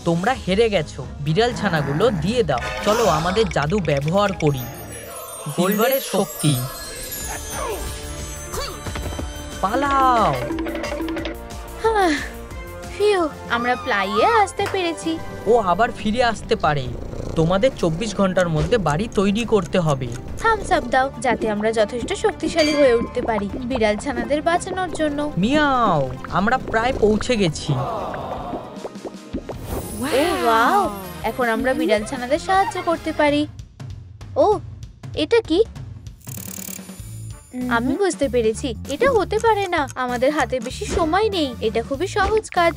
তোমরা হেরে গেছো। বিড়াল ছানাগুলো দিয়ে দাও। চলো আমাদের জাদু ব্যবহার করি। গোল্ডের শক্তি, পালাও। ফিউ, আমরা প্লাইয়ে আসতে পেরেছি। ও আবার ফিরে আসতে পারে। তোমাদের 24 ঘন্টার মধ্যে বাড়ি তৈরি করতে হবে। থামস আপ দাও, যাতে আমরা যথেষ্ট শক্তিশালী হয়ে উঠতে পারি বিড়াল ছানাদের বাঁচানোর জন্য। মিয়াও, আমরা প্রায় পৌঁছে গেছি। ও ওয়াও, এখন আমরা বিড়াল ছানাদের সাহায্য করতে পারি। ও, এটা কি? আমি বুঝতে পেরেছি, এটা হতে পারে না। আমাদের হাতে বেশি সময় নেই। এটা খুবই সহজ কাজ।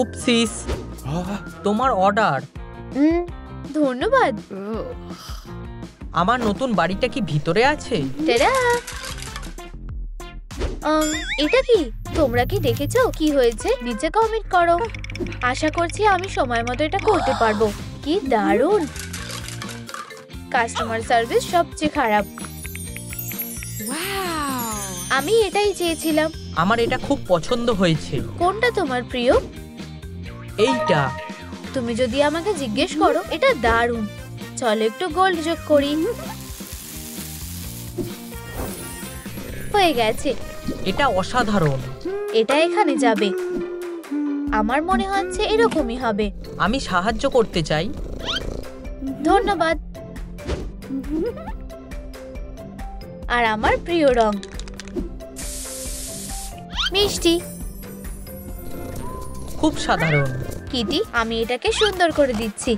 উপসিস, তোমার অর্ডার। ধন্যবাদ। আমার নতুন বাড়িটা কি ভিতরে আছে? টাডা! এটা কি? তোমরা কি দেখেছো কি হয়েছে? নিচে কমেন্ট করো। আশা করছি আমি সময় মতো এটা করতে পারবো। কি দারুণ! কাস্টমার সার্ভিস সবচেয়ে খারাপ। আমি এটাই চেয়েছিলাম। আমার এটা খুব পছন্দ হয়েছে। কোনটা তোমার প্রিয়? এইটা। তুমি যদি আমাকে জিজ্ঞেস করো, এটা দারুণ। চলো একটু গোল্ড যোগ করি। হয়ে গেছে। এটা অসাধারণ। এটা এখানে যাবে। আমার মনে হচ্ছে এরকমই হবে। আমি সাহায্য করতে চাই। ধন্যবাদ। আর আমার প্রিয় রং মিষ্টি। খুব সাধারণ। কিটি, আমি এটাকে সুন্দর করে দিচ্ছি।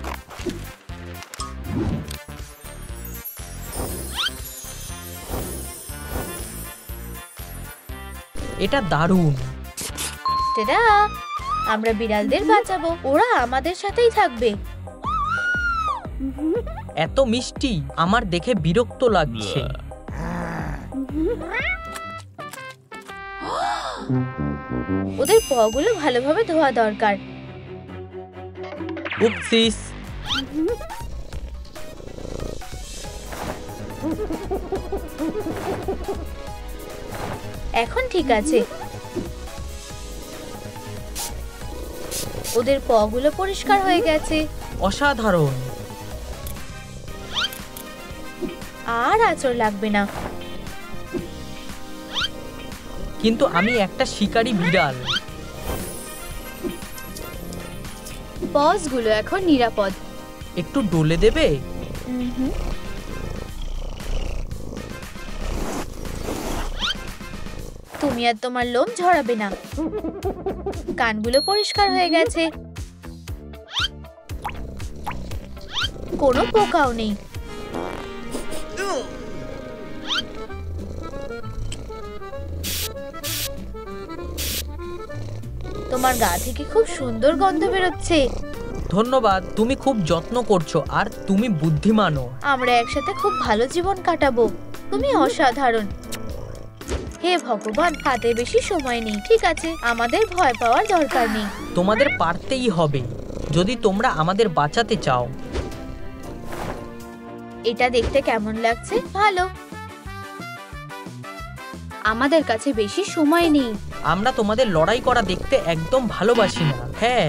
এটা দারুণ। টাডা! আমরা বিড়ালদের বাঁচাবো, ওরা আমাদের সাথেই থাকবে। এত মিষ্টি, আমার দেখে বিরক্ত লাগছে। ওদের পাগুলো ভালোভাবে ধোয়া দরকার। উপসিস, এখন ঠিক আছে। ওদের পাগুলো পরিষ্কার হয়ে গেছে। অসাধারণ। আর আঁচড় লাগবে না। কিন্তু আমি একটা শিকারী বিড়াল। পজগুলো এখন নিরাপদ। একটু ডলে দেবে? তুমি আর তোমার লোম ঝরাবে না। কানগুলো পরিষ্কার হয়ে গেছে। কোনো পোকাও নেই। তোমার গা থেকে খুব সুন্দর গন্ধ বেরোচ্ছে। ধন্যবাদ, তুমি খুব যত্ন করছো আর তুমি বুদ্ধিমানও। আমরা একসাথে খুব ভালো জীবন কাটাবো। তুমি অসাধারণ। হে ভগবান, হাতে বেশি সময় নেই। ঠিক আছে, আমাদের ভয় পাওয়ার দরকার নেই। তোমাদের পারতেই হবে যদি তোমরা আমাদের বাঁচাতে চাও। এটা দেখতে কেমন লাগছে? ভালো। আমাদের কাছে বেশি সময় নেই। আমরা তোমাদের লড়াই করা দেখতে একদম ভালোবাসি না। হ্যাঁ।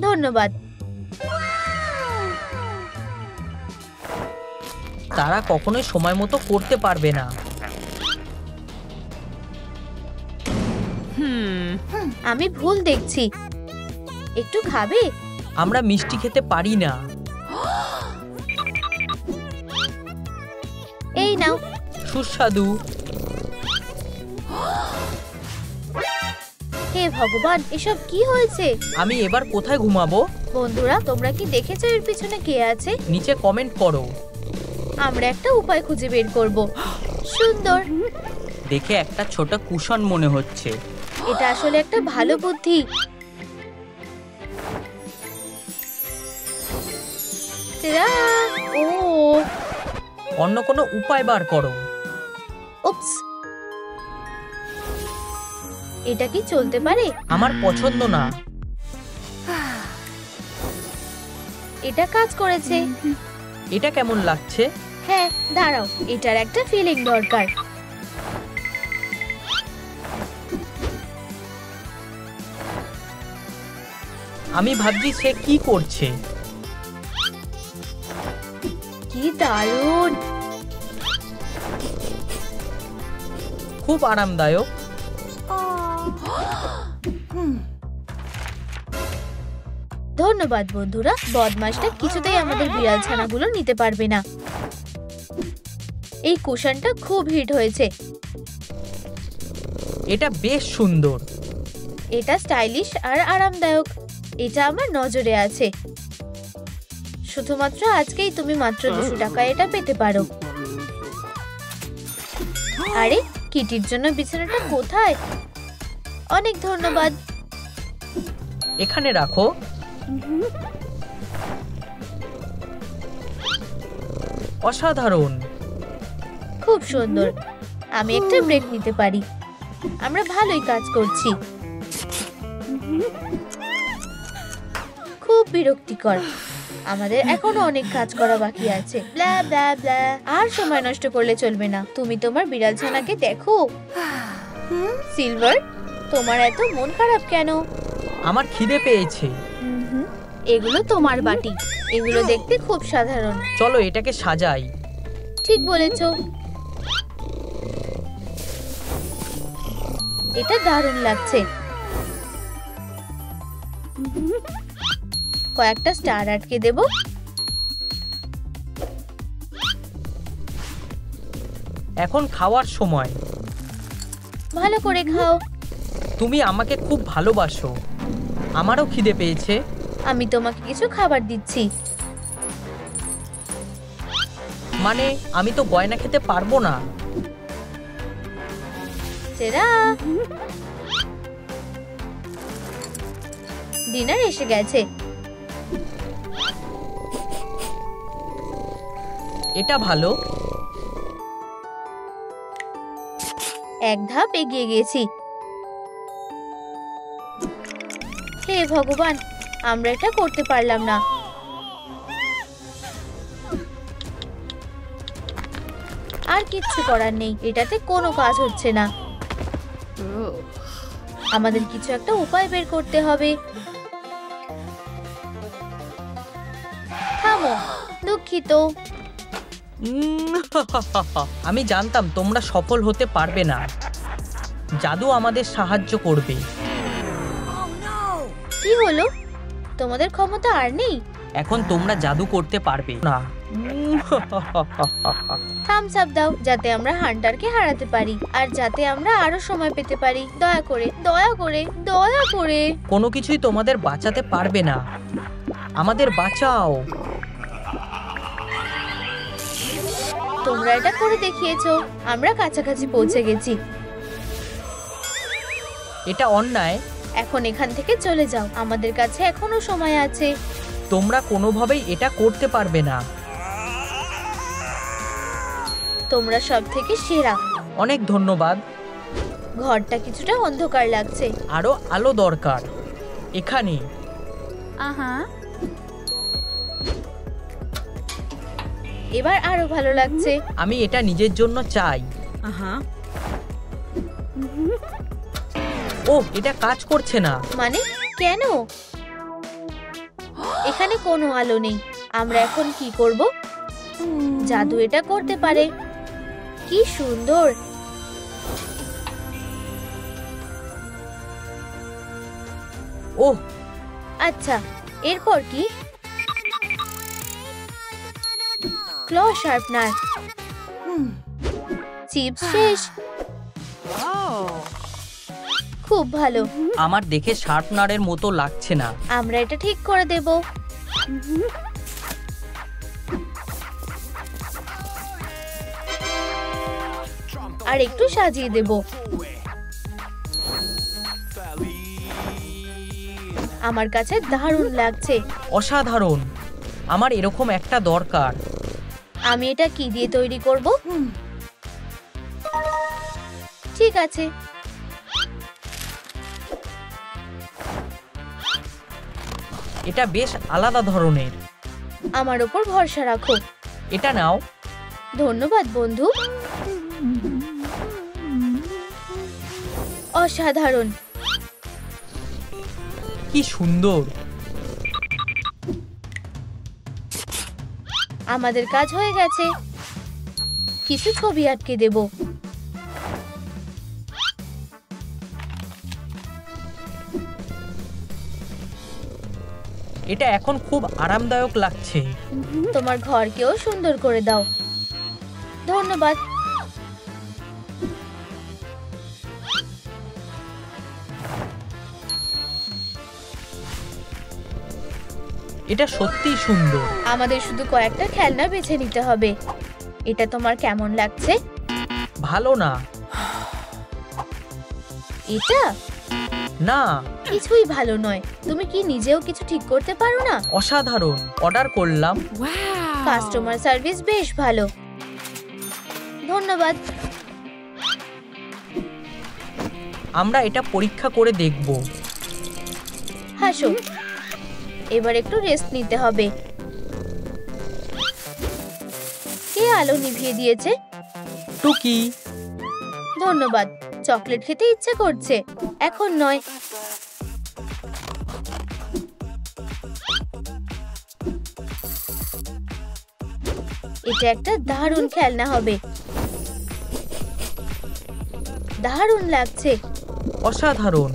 ধন্যবাদ। তারা কখনোই সময় মতো করতে পারবে না। আমি ভুল দেখছি। একটু খাবে? আমরা মিষ্টি খেতে পারি না। এই নাও। সুস্বাদু। হে ভগবান, এসব কি হয়েছে? আমি এবার কোথায় ঘুমাবো? বন্ধুরা, তোমরা কি দেখেছো এর পিছনে কে আছে? নিচে কমেন্ট করো। আমরা একটা উপায় খুঁজে বের করব। সুন্দর। দেখে একটা ছোট কুশন মনে হচ্ছে। এটা আসলে একটা ভালো বুদ্ধি। ও, অন্য কোনো উপায় বার করো। উপস, এটা কি চলতে পারে? আমার পছন্দ না। এটা কাজ করেছে। এটা কেমন লাগছে? হ্যাঁ দাঁড়াও, এটার একটা ফিলিং দরকার। আমি ভাবছি সে কি করছে। কি দারুণ! খুব আরামদায়ক। ধন্যবাদ বন্ধুরা, বদমাশটা কিছুতেই আমাদের বিড়াল ছানাগুলো নিতে পারবে না। এই কুশনটা খুব হিট হয়েছে। এটা বেশ সুন্দর। এটা স্টাইলিশ আর আরামদায়ক। এটা আমার নজরে আছে। শুধুমাত্র আজকেই তুমি মাত্র 200 টাকায় এটা পেতে পারো। আরে কিটির জন্য বিছানাটা কোথায়? অনেক ধন্যবাদ। এখানে রাখো। অসাধারণ। খুব সুন্দর। আমি একটা ব্রেক নিতে পারি। আমরা ভালোই কাজ করছি। খুব বিরক্তিকর। আমাদের এখনো অনেক কাজ করা বাকি আছে। ব্লা ব্লা ব্লা। আর সময় নষ্ট করলে চলবে না। তুমি তোমার বিড়াল ছানাকে দেখো। সিলভার, তোমার এত মন খারাপ কেন? আমার খিদে পেয়েছে। এগুলো তোমার বাটি। এগুলো দেখতে খুব সাধারণ। চলো এটাকে সাজাই। ঠিক বলেছো। এটা দারুণ লাগছে। কয়েকটা স্টার আটকে দেব। এখন খাওয়ার সময়। ভালো করে খাও। তুমি আমাকে খুব ভালোবাসো। আমারও খিদে পেয়েছে। আমি তোমাকে কিছু খাবার দিচ্ছি। মানে আমি তো গয়না খেতে পারবো না। চেরা, ডিনার এসে গেছে। এটা ভালো। এক ধাপ এগিয়ে গেছি। হে ভগবান, আমরা এটা করতে পারলাম না। আর কিচ্ছু করার নেই, এটাতে কোনো কাজ হচ্ছে না। আমাদের কিছু একটা উপায় বের করতে হবে। থামো, দুঃখিত। আমি জানতাম তোমরা সফল হতে পারবে না। জাদু আমাদের সাহায্য করবে। কি হলো? তোমাদের ক্ষমতা আর নেই? এখন তোমরা জাদু করতে পারবে না। থামস আপ দাও, যাতে আমরা হান্টারকে হারাতে পারি আর যাতে আমরা আরো সময় পেতে পারি। দয়া করে, দয়া করে, দয়া করে। কোনো কিছুই তোমাদের বাঁচাতে পারবে না। আমাদের বাঁচাও। তোমরা এটা করে দেখিয়েছো। আমরা কাছাকাছি পৌঁছে গেছি। এটা অন্যায়। এখন এখান থেকে চলে যাও। আমাদের কাছে এখনো সময় আছে। তোমরা কোনোভাবেই এটা করতে পারবে না। তোমরা সব থেকে সেরা। অনেক ধন্যবাদ। ঘরটা কিছুটা অন্ধকার লাগছে। আরো আলো দরকার। এখানে এবার আরো ভালো লাগছে। আমি এটা নিজের জন্য চাই। ও, এটা কাজ করছে না। মানে কেন? এখানে কোনো আলো নেই। আমরা এখন কি করব? জাদু এটা করতে পারে। কি সুন্দর। ওহ, আচ্ছা, এরপর কি? ক্ল শার্পনার। চিপস শেষ। খুব ভালো। আমার দেখে শার্পনারের মতো লাগছে না। আমরা এটা ঠিক করে দেব। আর একটু সাজিয়ে দেব। আমার কাছে দারুণ লাগছে। অসাধারণ। আমার এরকম একটা দরকার। আমি এটা কি দিয়ে তৈরি করব? ঠিক আছে। এটা বেশ আলাদা ধরনের। আমার উপর ভরসা রাখো। এটা নাও। ধন্যবাদ বন্ধু। অসাধারণ। কি সুন্দর। আমাদের কাজ হয়ে গেছে। কিছু ছবি আটকে দেব। এটা এখন খুব আরামদায়ক লাগছে। তোমার ঘরকেও সুন্দর করে দাও। ধন্যবাদ। এটা সত্যিই সুন্দর। আমাদের শুধু কয়েকটা খেলনা বেছে নিতে হবে। এটা তোমার কেমন লাগছে? ভালো না। এটা না, কিছুই ভালো নয়। তুমি কি নিজেও কিছু ঠিক করতে পারো না? অসাধারণ। অর্ডার করলাম। কাস্টমার সার্ভিস বেশ ভালো। ধন্যবাদ। আমরা এটা পরীক্ষা করে দেখব। হাসো। এবার একটু রেস্ট নিতে হবে। কে আলো নিভিয়ে দিয়েছে? টুকি। ধন্যবাদ। চকলেট খেতে ইচ্ছে করছে। এখন নয়। এটা একটা দারুণ খেলনা হবে। দারুণ লাগছে। অসাধারণ।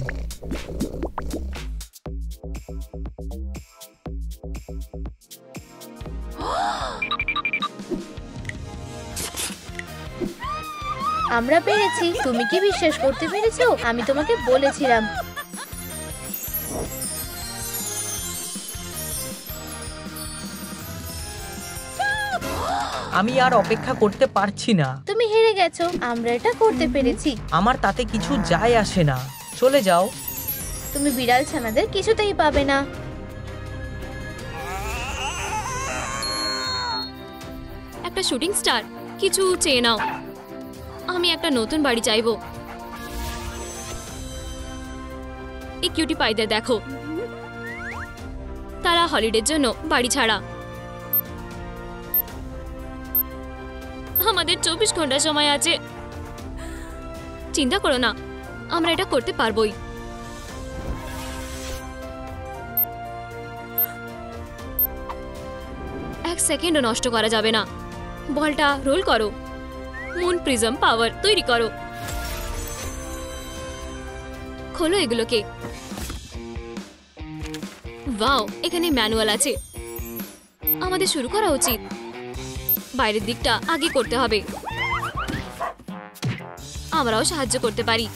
আমরা পেরেছি। তুমি কি বিশ্বাস করতে পেরেছো? আমি তোমাকে বলেছিলাম। আমি আর অপেক্ষা করতে পারছি না। তুমি হেরে গেছো। আমরা এটা করতে পেরেছি। আমার তাতে কিছু যায় আসে না। চলে যাও। তুমি বিড়াল ছানাদের কিছুতেই পাবে না। একটা শুটিং স্টার, কিছু চেয়ে নাও। আমি একটা নতুন বাড়ি চাইবো। এই কিউটি পাইদের দেখো, তারা হলিডের জন্য বাড়ি ছাড়া। আমাদের 24 ঘন্টা সময় আছে। চিন্তা করো না, আমরা এটা করতে পারবোই। এক সেকেন্ডও নষ্ট করা যাবে না। বলটা রোল করো। মুন প্রিজম পাওয়ার তৈরি করো। খোলো এগুলোকে। ওয়াও, এখানে ম্যানুয়াল আছে। আমাদের শুরু করা উচিত। বাইরের দিকটা আগে করতে হবে। আমরাও সাহায্য করতে পারি।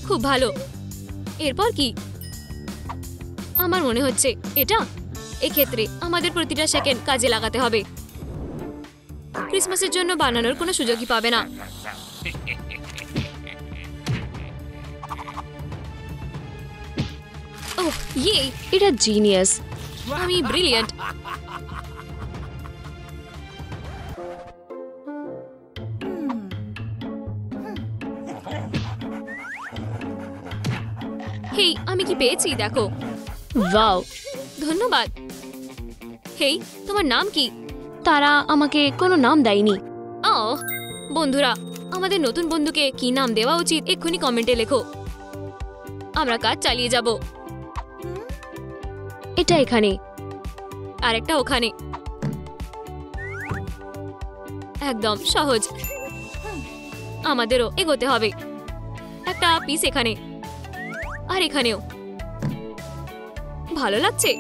খুব ভালো। এরপর কি? আমার মনে হচ্ছে এটা এক্ষেত্রে আমাদের প্রতিটা সেকেন্ড কাজে লাগাতে হবে। ক্রিসমাসের জন্য বানানোর কোনো সুযোগই পাবে না। ওহ ইয়ে, এটা জিনিয়াস। আমি ব্রিলিয়ান্ট। হেই, আমি কি পেয়েছি দেখো। ওয়াও, ধন্যবাদ। হেই, তোমার নাম কি? তারা আমাকে কোনো নাম দেয়নি। বন্ধুরা, আমাদের নতুন বন্ধুকে কি নাম দেওয়া উচিত এক্ষুনি কমেন্টে লেখো। আমরা কাজ চালিয়ে যাব। এটা এখানে, আর একটা ওখানে। একদম সহজ। আমাদেরও এগোতে হবে। একটা পিস এখানে, আর এখানেও। ভালো লাগছে।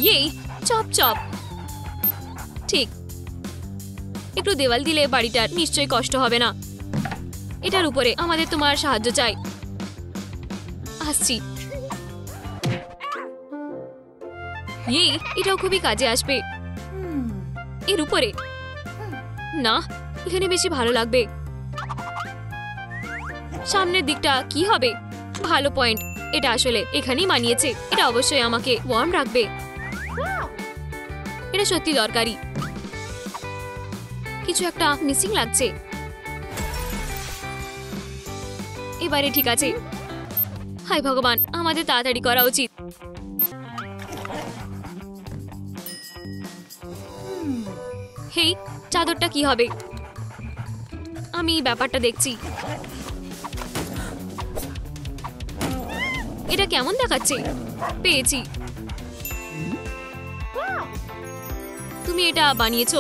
ইয়েই, চপ চপ। ঠিক। একটু দেওয়াল দিলে বাড়িটার নিশ্চয়ই কষ্ট হবে না। এটার উপরে আমাদের তোমার সাহায্য চাই। আসছি। ইয়েই, এটাও খুবই কাজে আসবে। এর উপরে না, এখানে বেশি ভালো লাগবে। সামনের দিকটা কি হবে? ভালো পয়েন্ট। এটা আসলে এখানেই মানিয়েছে। এটা অবশ্যই আমাকে ওয়ার্ম রাখবে। এটা সত্যি দরকারি। কিছু একটা মিসিং লাগছে। এবারে ঠিক আছে। হায় ভগবান, আমাদের তাড়াতাড়ি করা উচিত। হেই, চাদরটা কি হবে? আমি ব্যাপারটা দেখছি। এটা কেমন দেখাচ্ছে? পেয়েছি। তুমি এটা বানিয়েছো?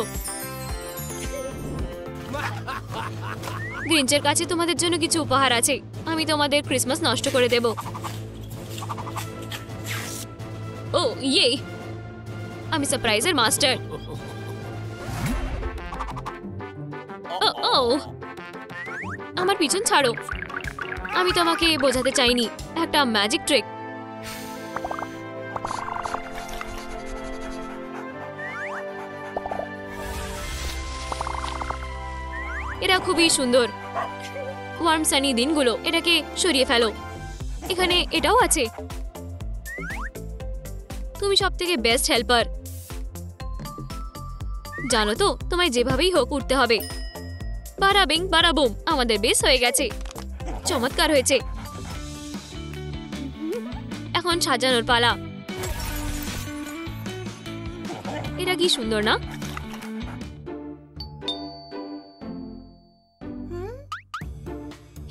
গ্রিঞ্চের কাছে তোমাদের জন্য কিছু উপহার আছে। আমি তোমাদের ক্রিসমাস নষ্ট করে দেব। ও ইয়ে, আমি সারপ্রাইজের মাস্টার। ও আমার পিছন ছাড়ো। আমি তোমাকে বোঝাতে চাইনি, একটা ম্যাজিক ট্রিক। এটা খুবই সুন্দর। ওয়ার্ম সানি দিনগুলো, এটাকে সরিয়ে ফেলো। এখানে এটাও আছে। তুমি সবথেকে বেস্ট হেল্পার। জানো তো, তোমায় যেভাবেই হোক উঠতে হবে। বারাবিং বারাবুম, আমাদের বেশ হয়ে গেছে। চমৎকার হয়েছে। এখন সাজানোর পালা। এটা কি সুন্দর না?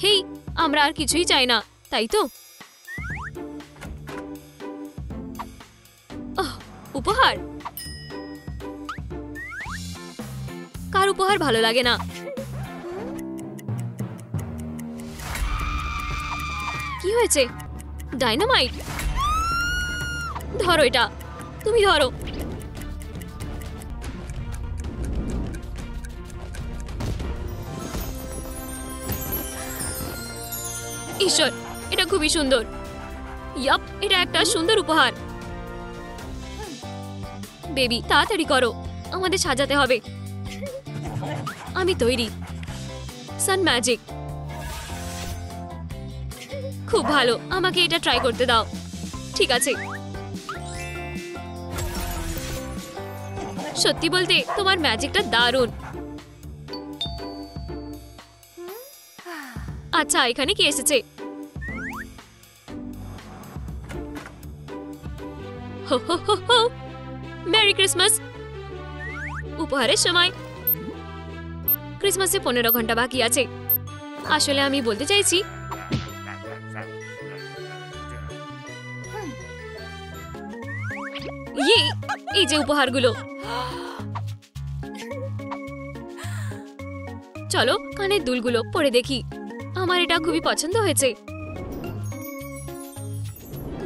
হেই, আমরা আর কিছুই চাই না, তাই তো? উপহার? কার উপহার ভালো লাগে না? কি হয়েছে? ডাইনামাইট? ধরো এটা, তুমি ধরো। ঈশ্বর, এটা খুবই সুন্দর। ইয়াপ, এটা একটা সুন্দর উপহার। বেবি, তাড়াতাড়ি করো, আমাদের সাজাতে হবে। আমি তৈরি। সান ম্যাজিক, খুব ভালো। আমাকে এটা ট্রাই করতে দাও। ঠিক আছে। সত্যি বলতে তোমার ম্যাজিকটা দারুণ। আচ্ছা, এখানে কি এসেছে? হো হো হো হো, মেরি ক্রিসমাস। উপহারের সময়। ক্রিসমাসে 15 ঘন্টা বাকি আছে। আসলে আমি বলতে চাইছি, এই যে উপহারগুলো। চলো কানের দুলগুলো পরে দেখি। আমার এটা খুবই পছন্দ হয়েছে।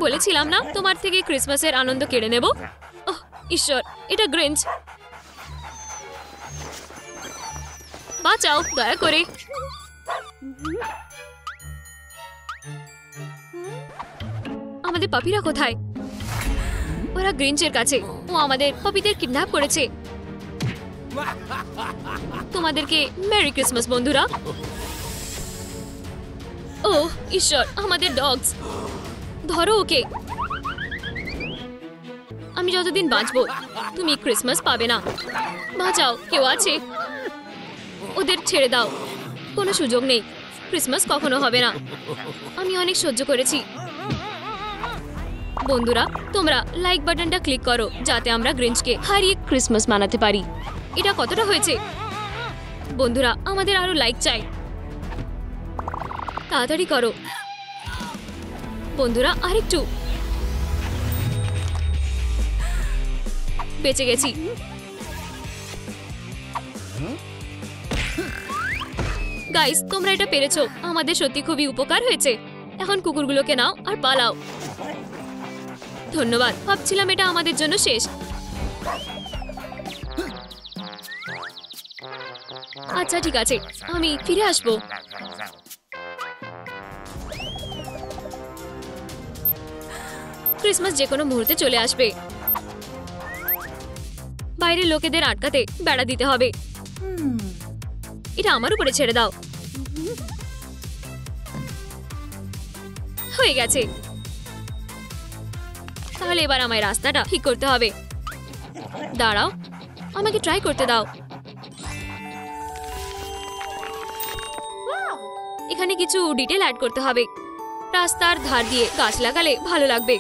বলেছিলাম না তোমার থেকে ক্রিসমাসের আনন্দ কেড়ে নেব। ওহ ঈশ্বর, এটা গ্রিঞ্চ। বাঁচাও দয়া করে। আমাদের পাপিরা কোথায়? ওরা গ্রিঞ্চের কাছে। ও আমাদের পাপিদের কিডন্যাপ করেছে। তোমাদেরকে মেরি ক্রিসমাস বন্ধুরা। ও ঈশ্বর, আমাদের ডগস। ধরো ওকে। আমি যতদিন বাঁচবো তুমি ক্রিসমাস পাবে না। বাঁচাও, কেউ আছে? ওদের ছেড়ে দাও। কোনো সুযোগ নেই, ক্রিসমাস কখনো হবে না। আমি অনেক সহ্য করেছি। বন্ধুরা, তোমরা লাইক বাটনটা ক্লিক করো যাতে আমরা গ্রিঞ্চকে হারিয়ে ক্রিসমাস মানাতে পারি। এটা কতটা হয়েছে? বন্ধুরা, আমাদের আরো লাইক চাই। তাড়াতাড়ি করো বন্ধুরা, আরেকটু। বেঁচে গেছি। গাইস, তোমরা এটা পেরেছো। আমাদের সত্যি খুবই উপকার হয়েছে। এখন কুকুরগুলোকে নাও আর পালাও। ধন্যবাদ। ভাবছিলাম এটা আমাদের জন্য শেষ। আচ্ছা ঠিক আছে, আমি ফিরে আসবো। ক্রিসমাস যে কোনো মুহূর্তে চলে আসবে। বাইরের লোকেদের আটকাতে বেড়া দিতে হবে। এটা আমার উপরে ছেড়ে দাও। হয়ে গেছে। তাহলে এবার আমায় রাস্তাটা ঠিক করতে হবে। দাঁড়াও, আমাকে ট্রাই করতে দাও। এখানে কিছু ডিটেল অ্যাড করতে হবে। রাস্তার ধার দিয়ে গাছ লাগালে ভালো লাগবে।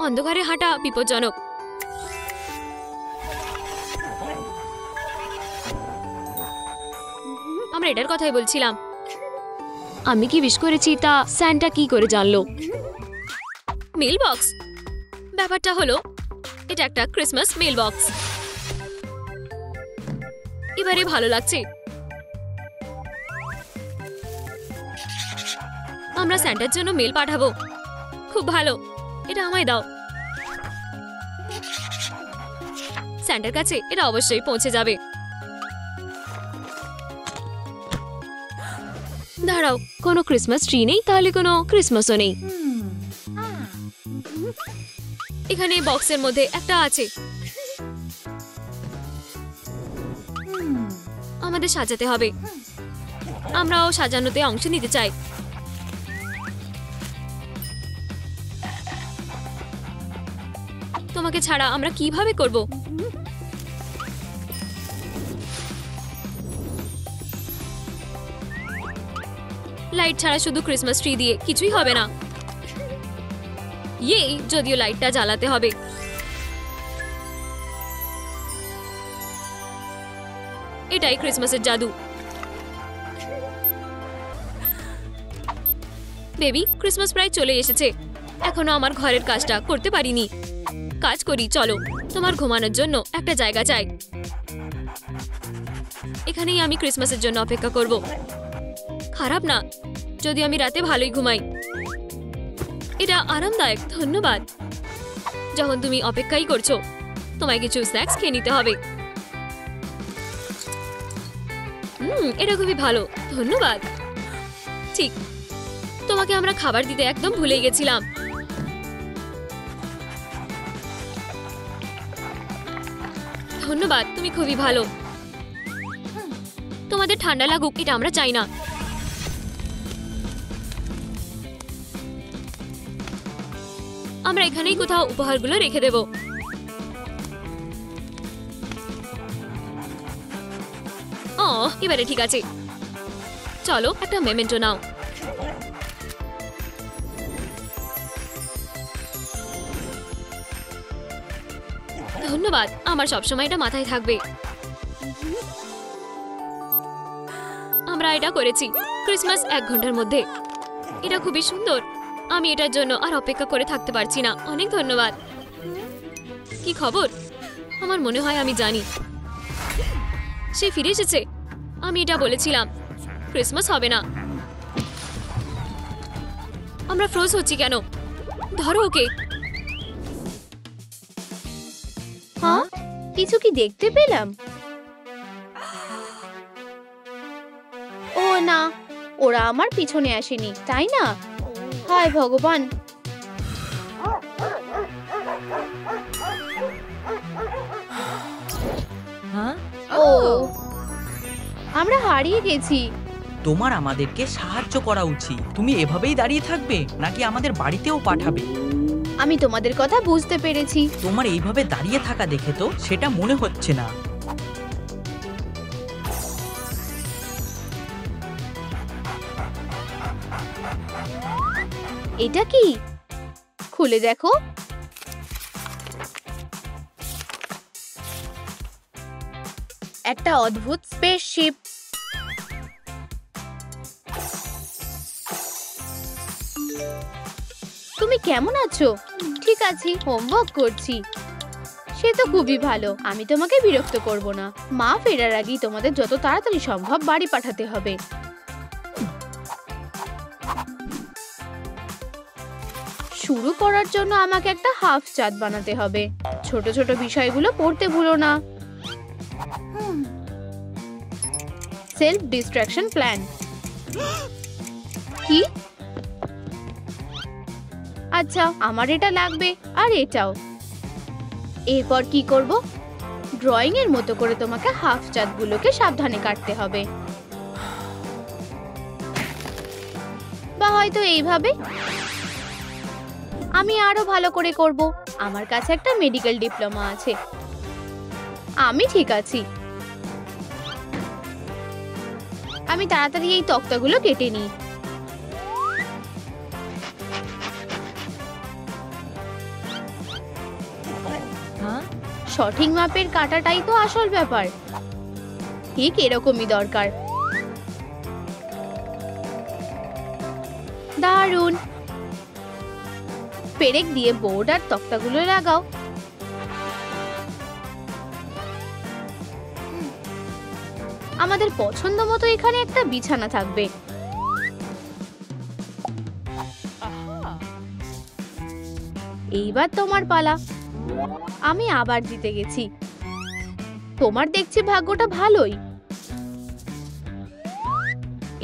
অন্ধকারে হাঁটা বিপজ্জনক। আমরা এটার কথাই বলছিলাম। আমি কি উইশ করেছি তা স্যান্টা কি করে জানলো? Mail box. ব্যাপারটা হলো এটা একটা ক্রিসমাস মেল বক্স। এবারে ভালো লাগছে। আমরা স্যান্টার জন্য মেল পাঠাবো। খুব ভালো, এটা আমায় দাও। স্যান্টার কাছে এটা অবশ্যই পৌঁছে যাবে। দাঁড়াও, কোনো ক্রিসমাস ট্রি নেই, তাহলে কোনো ক্রিসমাসও নেই। এখানে বক্সের মধ্যে একটা আছে। আমাদের সাজাতে হবে। আমরাও সাজানোতে অংশ নিতে চাই। তোমাকে ছাড়া আমরা কিভাবে করব? লাইট ছাড়া শুধু ক্রিসমাস ট্রি দিয়ে কিছুই হবে না। ইয়ে, যদিও লাইটটা জ্বালাতে হবে। এটাই ক্রিসমাসের জাদু। বেবি, ক্রিসমাস প্রায় চলে এসেছে। এখনো আমার ঘরের কাজটা করতে পারিনি। কাজ করি, চলো। তোমার ঘুমানোর জন্য একটা জায়গা চাই। এখানেই আমি ক্রিসমাসের জন্য অপেক্ষা করব। খারাপ না, যদি আমি রাতে ভালোই ঘুমাই। এটা আরামদায়ক। ধন্যবাদ। যখন তুমি অপেক্ষাই করছো, তোমায় কিছু স্ন্যাক্স খেয়ে নিতে হবে। এটা খুবই ভালো, ধন্যবাদ। ঠিক, তোমাকে আমরা খাবার দিতে একদম ভুলে গেছিলাম। ধন্যবাদ, তুমি খুবই ভালো। তোমাদের ঠান্ডা লাগুক এটা আমরা চাই না। আমরা এখানেই কোথাও উপহারগুলো রেখে দেব। এবারে ঠিক আছে। চলো, একটা মেমেন্টো নাও। ধন্যবাদ, আমার সবসময় এটা মাথায় থাকবে। আমরা এটা করেছি ক্রিসমাস 1 ঘন্টার মধ্যে। এটা খুবই সুন্দর। আমি এটার জন্য আর অপেক্ষা করে থাকতে পারছি না। অনেক ধন্যবাদ। কি খবর? আমার মনে হয় আমি জানি। সে ফিরে এসেছে। আমি এটা বলেছিলাম, ক্রিসমাস হবে না। আমরা ফ্রোজ হচ্ছি কেন? ধরো ওকে। হ্যাঁ, কিছু কি দেখতে পেলাম? ও না, ওরা আমার পিছনে আসেনি, তাই না? হায় ভগবান। হ্যাঁ, ও, আমরা হারিয়ে গেছি। তোমার আমাদেরকে সাহায্য করা উচিত। তুমি এভাবেই দাঁড়িয়ে থাকবে নাকি আমাদের বাড়িতেও পাঠাবে? আমি তোমাদের কথা বুঝতে পেরেছি। তোমার এইভাবে দাঁড়িয়ে থাকা দেখে তো সেটা মনে হচ্ছে না। এটা কি? খুলে দেখো। একটা অদ্ভুত স্পেসশিপ। তুমি কেমন আছো? ঠিক আছি, হোমওয়ার্ক করছি। সে তো খুবই ভালো। আমি তোমাকে বিরক্ত করব না। মা ফেরার আগেই তোমাদের যত তাড়াতাড়ি সম্ভব বাড়ি পাঠাতে হবে। শুরু করার জন্য আমাকে একটা হাফ চাঁদ বানাতে হবে। ছোট ছোট বিষয়গুলো পড়তে ভুলো না। সেলফ ডিস্ট্রাকশন প্ল্যান কি? আচ্ছা, আমার এটা লাগবে আর এটাও। এরপর কি করব? ড্রয়িং এর মতো করে তোমাকে হাফ চাঁদগুলোকে সাবধানে কাটতে হবে, বা হয়তো এইভাবে। আমি আরো ভালো করে করব। আমার কাছে একটা মেডিকেল ডিপ্লোমা আছে। আমি ঠিক আছি। আমি তাড়াতাড়ি এই তক্তাগুলো কেটে নিই। সঠিক মাপের কাটাটাই তো আসল ব্যাপার। ঠিক এরকমই দরকার। দারুণ। পেরেক দিয়ে বোর্ড আর তক্তাগুলো লাগাও। আমাদের পছন্দ মতো এখানে একটা বিছানা থাকবে। এইবার তোমার পালা। আমি আবার জিতে গেছি। তোমার দেখছি ভাগ্যটা ভালোই।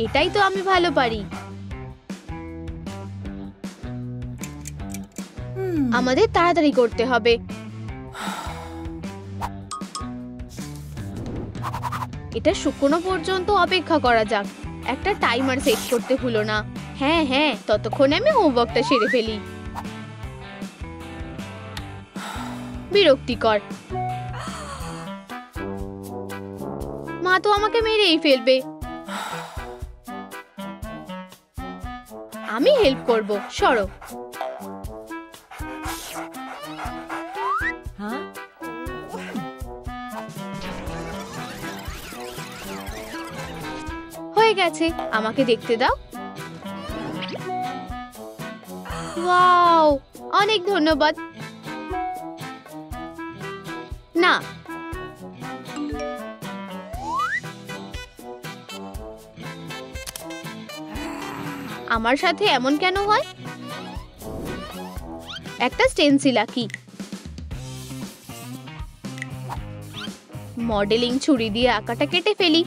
এটাই তো আমি ভালো পারি। আমাদের তাড়াতাড়ি করতে হবে। এটা শুকনো পর্যন্ত অপেক্ষা করা যাক। একটা টাইমার সেট করতে ভুলো না। হ্যাঁ হ্যাঁ, ততক্ষণে আমি হোমওয়ার্কটা সেরে ফেলি। বিরক্তিকর, মা তো আমাকে মেরেই ফেলবে। আমি হেল্প করব, সরো। হ্যাঁ, হয়ে গেছে, আমাকে দেখতে দাও। ওয়াও, অনেক ধন্যবাদ। না, আমার সাথে এমন কেন হয়? একটা স্টেনসিল আঁকি। মডেলিং ছুরি দিয়ে আঁকাটা কেটে ফেলি।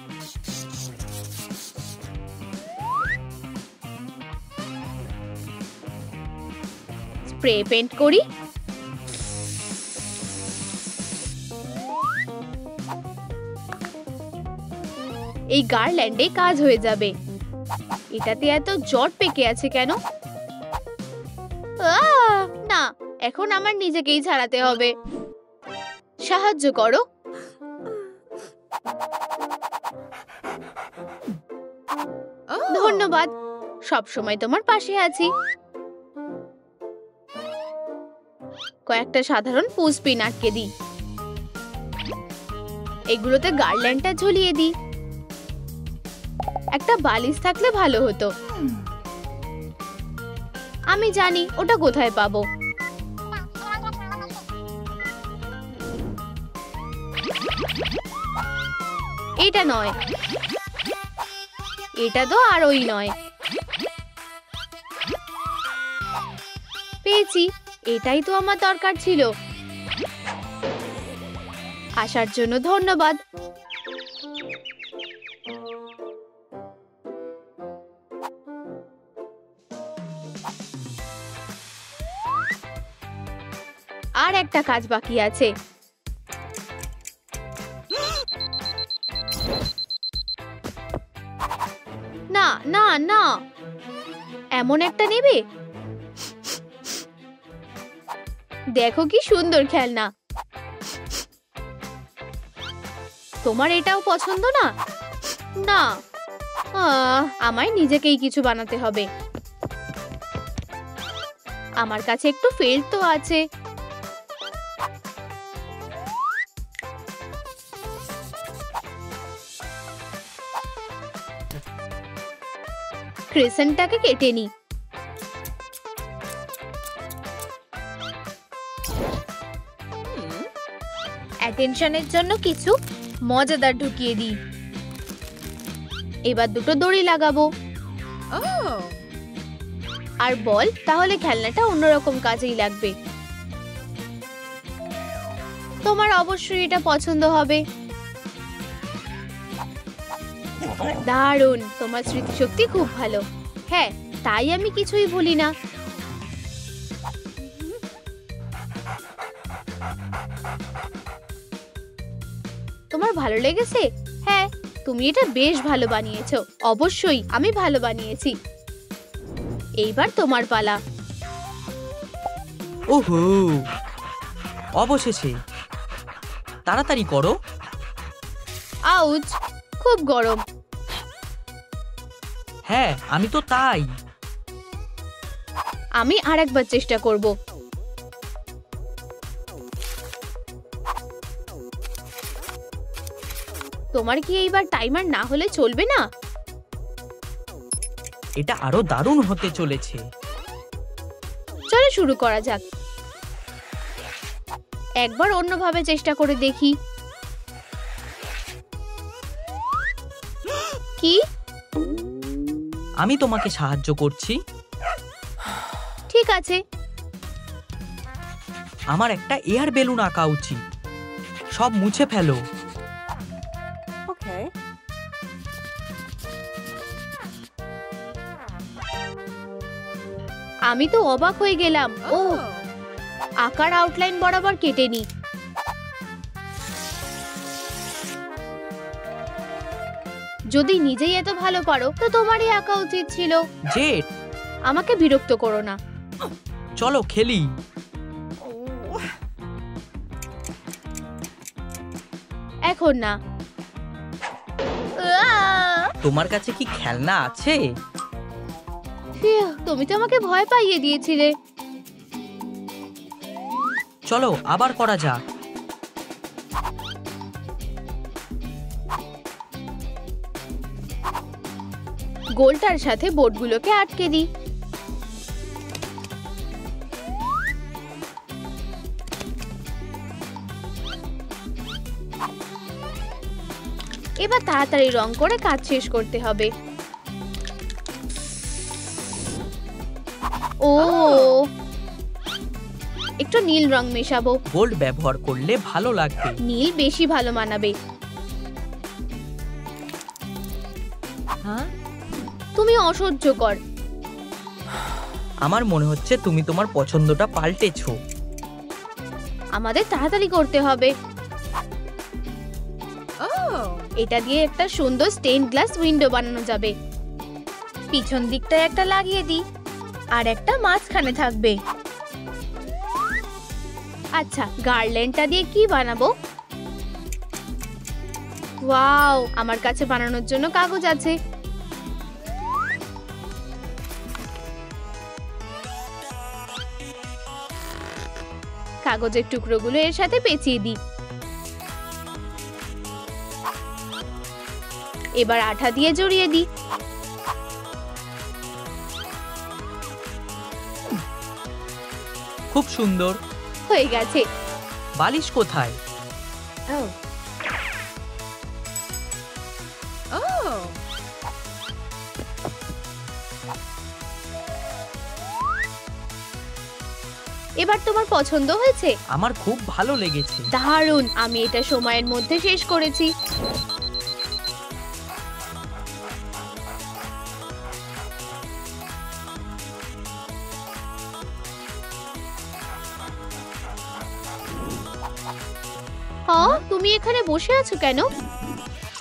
স্প্রে পেইন্ট করি। এই গার্ল্যান্ডে কাজ হয়ে যাবে। এটাতে এত জট পেকে আছে কেন? না, এখন আমার নিজেকেই ছাড়াতে হবে। সাহায্য করো। ধন্যবাদ, সব সময় তোমার পাশে আছি। কয়েকটা সাধারণ পুষ্পিন আটকে দিই। এগুলোতে গার্ল্যান্ডটা ঝুলিয়ে দিই। একটা বালিশ থাকলে ভালো হতো। আমি জানি ওটা কোথায় পাবো। এটা নয়, এটা তো আরই নয়। পেয়েছি, এটাই তো আমার দরকার ছিল। আসার জন্য ধন্যবাদ। আর একটা কাজ বাকি আছে। না না না, এমন একটা নেবে? দেখো কি সুন্দর খেলনা। তোমার এটাও পছন্দ না? না, আমায় নিজেকেই কিছু বানাতে হবে। আমার কাছে একটু ফেল্ট তো আছে। ক্রিসেন্টটাকে কেটে নি। অ্যাটেনশনের জন্য কিছু মজাদার ঢুকিয়ে দিই। এবার দুটো দড়ি লাগাবো আর বল, তাহলে খেলনাটা অন্যরকম কাজেই লাগবে। তোমার অবশ্যই এটা পছন্দ হবে। দারুণ, তোমার স্মৃতিশক্তি খুব ভালো। হ্যাঁ, তাই আমি কিছুই ভুলি না। তোমার ভালো লেগেছে? হ্যাঁ, তুমি এটা বেশ ভালো বানিয়েছো। অবশ্যই আমি ভালো বানিয়েছি। এইবার তোমার পালা। ওহো, অবশেষে। তাড়াতাড়ি করো। আউচ, খুব গরম। হ্যাঁ, আমি তো তাই। আমি আরেকবার চেষ্টা করব। তোমার কি এইবার টাইমার না হলে চলবে না? এটা আরো দারুণ হতে চলেছে। চলো শুরু করা যাক। একবার অন্যভাবে চেষ্টা করে দেখি। কি? আমি তোমাকে সাহায্য করছি। ঠিক আছে। আমার একটা এয়ার বেলুন আঁকা উচিত। সব মুছে ফেলো। আমি তো অবাক হয়ে গেলাম। ও, আকার আউটলাইন বরাবর কেটে নি। যদি নিজেই এত ভালো পারো তো তোমারই আঁকা উচিত ছিল। জেড, আমাকে বিরক্ত করো না। চলো খেলি। এখন না। তোমার কাছে কি খেলনা আছে? ফিউ, তুমি তো আমাকে ভয় পাইয়ে দিয়েছিলে। চলো আবার করা যাক। গোলটার সাথে বোর্ডগুলোকে আটকে দিই। এবার তাড়াতাড়ি রং করে কাজ শেষ করতে হবে। ও, একটু নীল রং মেশাবো। গোল্ড ব্যবহার করলে ভালো লাগবে। নীল বেশি ভালো মানাবে। হ্যাঁ, তুমি অসহ্যকর। আমার মনে হচ্ছে তুমি তোমার পছন্দটা পাল্টেছো। আমাদের তাড়াতাড়ি করতে হবে। এটা দিয়ে একটা সুন্দর স্টেইন গ্লাস উইন্ডো বানানো যাবে। পিছন দিকটায় একটা লাগিয়ে দিই, আর একটা মাঝখানে থাকবে। আচ্ছা, গার্ল্যান্ডটা দিয়ে কি বানাবো? ওয়াও, আমার কাছে বানানোর জন্য কাগজ আছে। কাগজের টুকরোগুলো এর সাথে পেঁচিয়ে দিই। এবার আঠা দিয়ে জড়িয়ে দিই। খুব সুন্দর হয়ে গেছে। বালিশ কোথায়? এবার তোমার পছন্দ হয়েছে? আমার খুব ভালো লেগেছে। দারুণ, আমি এটা সময়ের মধ্যে শেষ করেছি। তুমি এখানে বসে আছো কেন?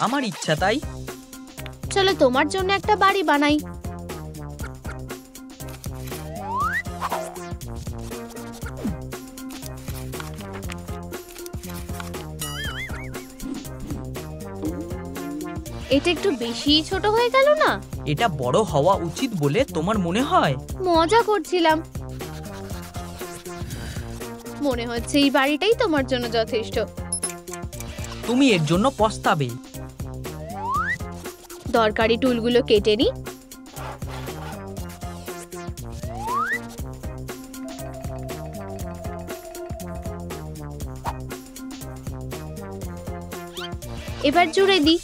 আমার ইচ্ছা তাই। চলো তোমার জন্য একটা বাড়ি বানাই। এটা একটু বেশি ছোট হয়ে গেল না? এটা বড় হওয়া উচিত বলে তোমার মনে হয়? মজা করছিলাম। মনে হচ্ছে এই বাড়িটাই তোমার জন্য যথেষ্ট। তুমি এর জন্য পস্তাবে। দরকারি টুলগুলো কেটে নি। এবার জুড়ে দিই।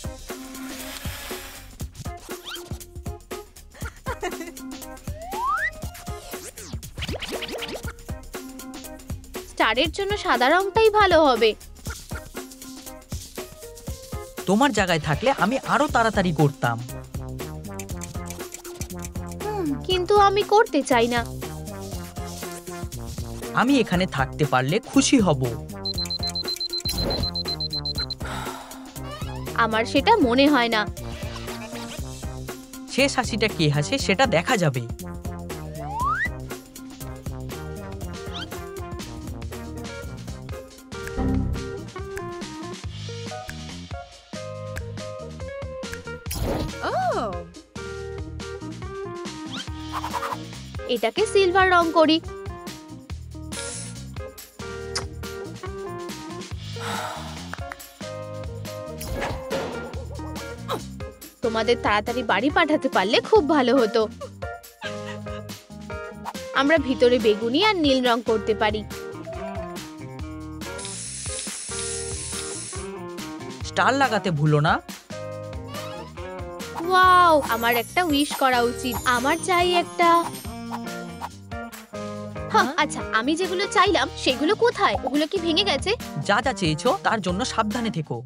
স্টারের জন্য সাদা রংটাই ভালো হবে। তোমার জায়গায় থাকলে আমি আরো তাড়াতাড়ি করতাম। কিন্তু আমি করতে চাই না। আমি এখানে থাকতে পারলে খুশি হব। আমার সেটা মনে হয় না। শেষ হাসিটা কে হাসে সেটা দেখা যাবে। এটাকে সিলভার রং করি। তোমাদের তাড়াতাড়ি বাড়ি পাঠাতে পারলে খুব ভালো হতো। আমরা ভিতরে বেগুনি আর নীল রং করতে পারি। স্টার লাগাতে ভুলো না। ওয়াও, আমার একটা উইশ করা উচিত। আমার চাই একটা আচ্ছা, আমি যেগুলো চাইলাম সেগুলো কোথায়? ওগুলো কি ভেঙে গেছে? যা যা চেয়েছো তার জন্য সাবধানে থেকো।